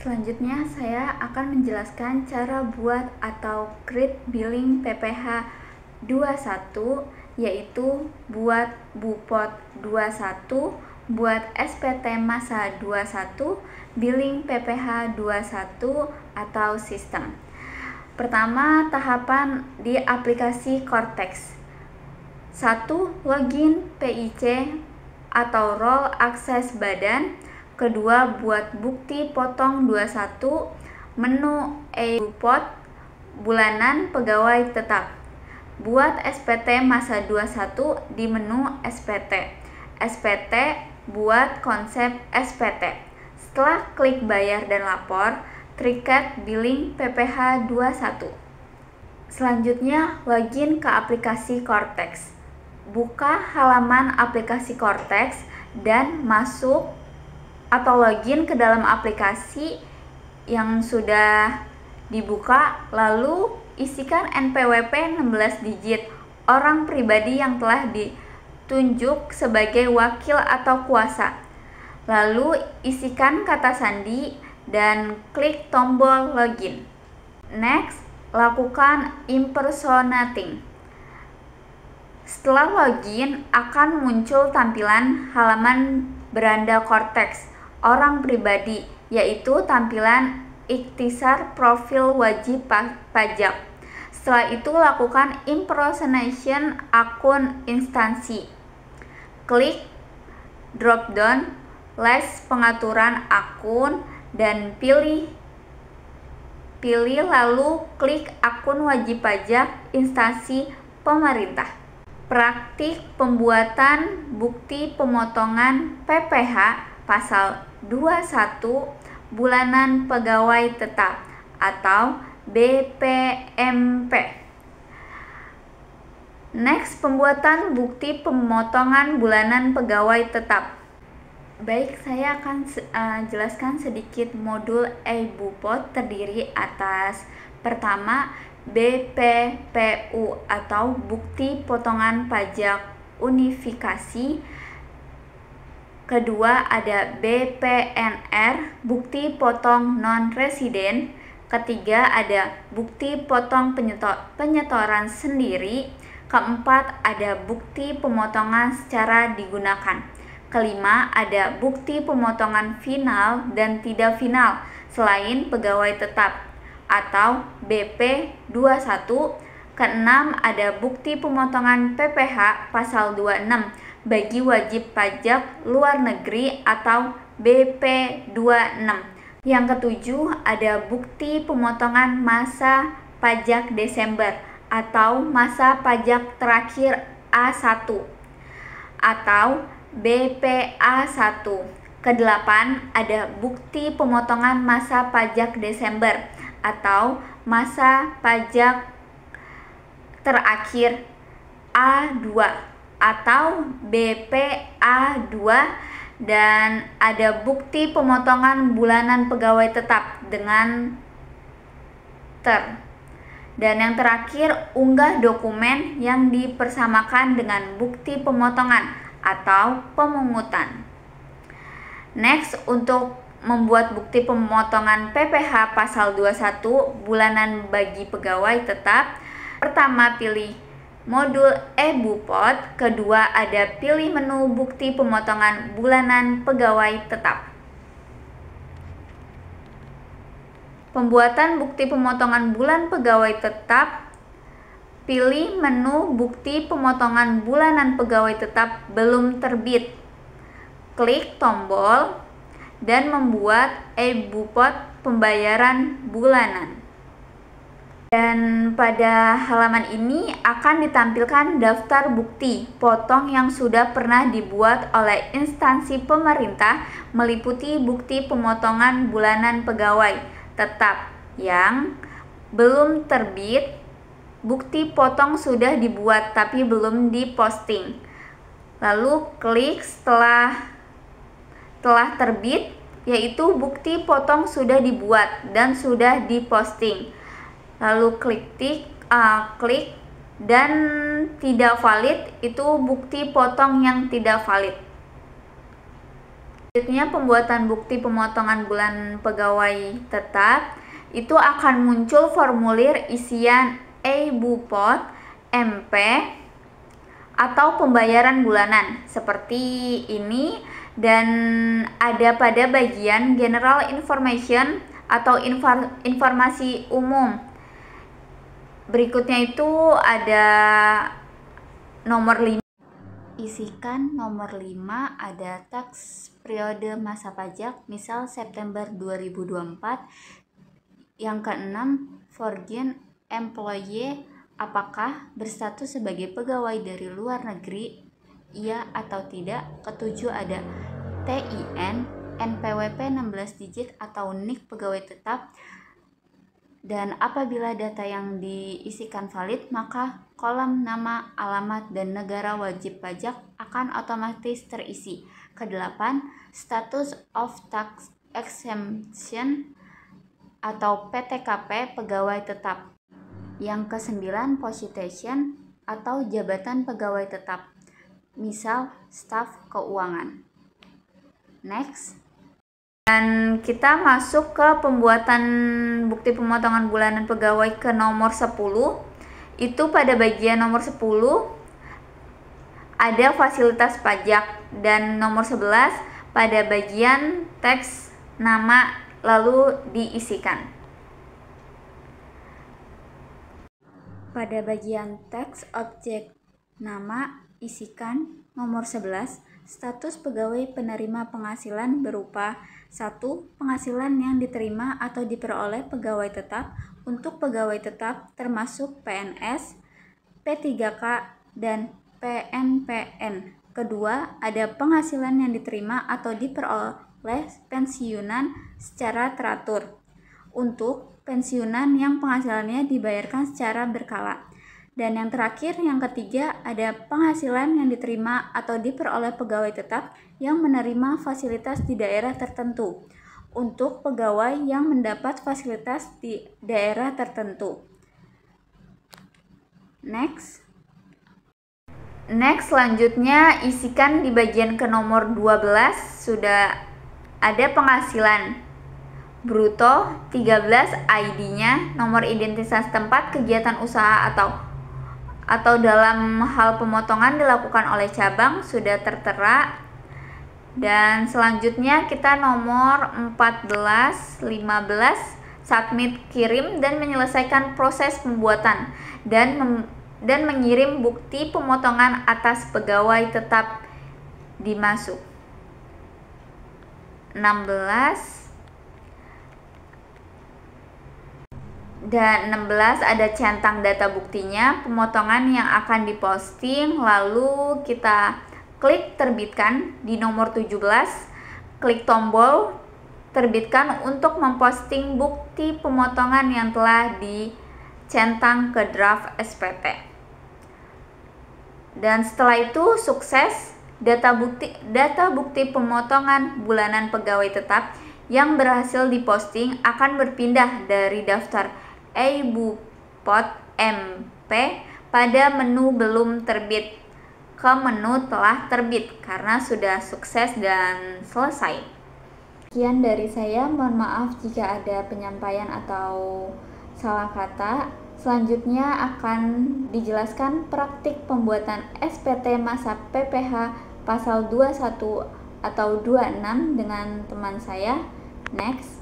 Selanjutnya saya akan menjelaskan cara buat atau create billing PPh 21, yaitu buat Bupot 21, buat SPT masa 21, billing PPh 21 atau sistem. Pertama, tahapan di aplikasi Cortex. 1. Login PIC atau role akses badan. Kedua, buat bukti potong 21, menu e-Bupot, bulanan pegawai tetap. Buat SPT masa 21 di menu SPT. SPT buat konsep SPT. Setelah klik bayar dan lapor, terikat billing PPh 21. Selanjutnya, login ke aplikasi Cortex. Buka halaman aplikasi Cortex dan masuk atau login ke dalam aplikasi yang sudah dibuka, lalu isikan NPWP 16 digit orang pribadi yang telah ditunjuk sebagai wakil atau kuasa. Lalu isikan kata sandi dan klik tombol login. Next, lakukan impersonating. Setelah login, akan muncul tampilan halaman beranda Cortex orang pribadi, yaitu tampilan ikhtisar profil wajib pajak. Setelah itu, lakukan impersonation akun instansi. Klik drop down list pengaturan akun dan pilih lalu klik akun wajib pajak instansi pemerintah. Praktik pembuatan bukti pemotongan PPh pasal 21 bulanan pegawai tetap atau BPMP. Next, pembuatan bukti pemotongan bulanan pegawai tetap. Baik, saya akan jelaskan sedikit modul e-Bupot terdiri atas pertama BPPU atau bukti potongan pajak unifikasi. Kedua ada BPNR, bukti potong non-residen. Ketiga ada bukti potong penyetoran sendiri. Keempat ada bukti pemotongan secara digunakan. Kelima ada bukti pemotongan final dan tidak final selain pegawai tetap atau BP21. Keenam ada bukti pemotongan PPh pasal 26 bagi wajib pajak luar negeri atau BP26. Yang ketujuh ada bukti pemotongan masa pajak Desember atau masa pajak terakhir A1 atau BPA1. Kedelapan ada bukti pemotongan masa pajak Desember atau masa pajak terakhir A2 atau BPA2, dan ada bukti pemotongan bulanan pegawai tetap dengan dan yang terakhir unggah dokumen yang dipersamakan dengan bukti pemotongan atau pemungutan. Next, untuk membuat bukti pemotongan PPh pasal 21 bulanan bagi pegawai tetap, pertama pilih modul e-Bupot, kedua ada pilih menu bukti pemotongan bulanan pegawai tetap. Pembuatan bukti pemotongan bulan pegawai tetap, pilih menu bukti pemotongan bulanan pegawai tetap belum terbit. Klik tombol dan membuat e-Bupot pembayaran bulanan. Dan pada halaman ini akan ditampilkan daftar bukti potong yang sudah pernah dibuat oleh instansi pemerintah meliputi bukti pemotongan bulanan pegawai tetap yang belum terbit, bukti potong sudah dibuat tapi belum diposting. Lalu klik setelah terbit, yaitu bukti potong sudah dibuat dan sudah diposting. Lalu klik dan tidak valid, itu bukti potong yang tidak valid. Selanjutnya, pembuatan bukti pemotongan bulan pegawai tetap itu akan muncul formulir isian e-Bupot, MP, atau pembayaran bulanan seperti ini, dan ada pada bagian General Information atau informasi umum. Berikutnya itu ada nomor 5. Isikan nomor 5 ada tax periode masa pajak, misal September 2024. Yang keenam, foreign employee, apakah berstatus sebagai pegawai dari luar negeri, iya atau tidak. Ketujuh ada TIN, NPWP 16 digit atau NIK pegawai tetap. Dan apabila data yang diisikan valid, maka kolom nama, alamat, dan negara wajib pajak akan otomatis terisi. Kedelapan, status of tax exemption atau PTKP pegawai tetap. Yang kesembilan, position atau jabatan pegawai tetap, misal staf keuangan. Next. Dan kita masuk ke pembuatan bukti pemotongan bulanan pegawai ke nomor 10. Itu pada bagian nomor 10 ada fasilitas pajak, dan nomor 11 pada bagian teks nama lalu diisikan. Pada bagian teks objek nama isikan nomor 11, status pegawai penerima penghasilan berupa 1. Penghasilan yang diterima atau diperoleh pegawai tetap untuk pegawai tetap termasuk PNS, P3K, dan PNPN. Kedua, ada penghasilan yang diterima atau diperoleh pensiunan secara teratur untuk pensiunan yang penghasilannya dibayarkan secara berkala. Dan yang terakhir, yang ketiga, ada penghasilan yang diterima atau diperoleh pegawai tetap yang menerima fasilitas di daerah tertentu untuk pegawai yang mendapat fasilitas di daerah tertentu. Next, selanjutnya isikan di bagian ke nomor 12 sudah ada penghasilan bruto 13, ID-nya, nomor identitas tempat kegiatan usaha atau dalam hal pemotongan dilakukan oleh cabang sudah tertera. Dan selanjutnya kita nomor 14, 15, submit, kirim dan menyelesaikan proses pembuatan dan mengirim bukti pemotongan atas pegawai tetap dimasuk. 16 dan 16 ada centang data buktinya, pemotongan yang akan diposting, lalu kita klik terbitkan. Di nomor 17, klik tombol terbitkan untuk memposting bukti pemotongan yang telah dicentang ke draft SPT. Dan setelah itu sukses, data bukti pemotongan bulanan pegawai tetap yang berhasil diposting akan berpindah dari daftar e-Bupot MP pada menu belum terbit ke menu telah terbit karena sudah sukses dan selesai. Sekian dari saya, mohon maaf jika ada penyampaian atau salah kata. Selanjutnya akan dijelaskan praktik pembuatan SPT masa PPh pasal 21 atau 26 dengan teman saya. Next.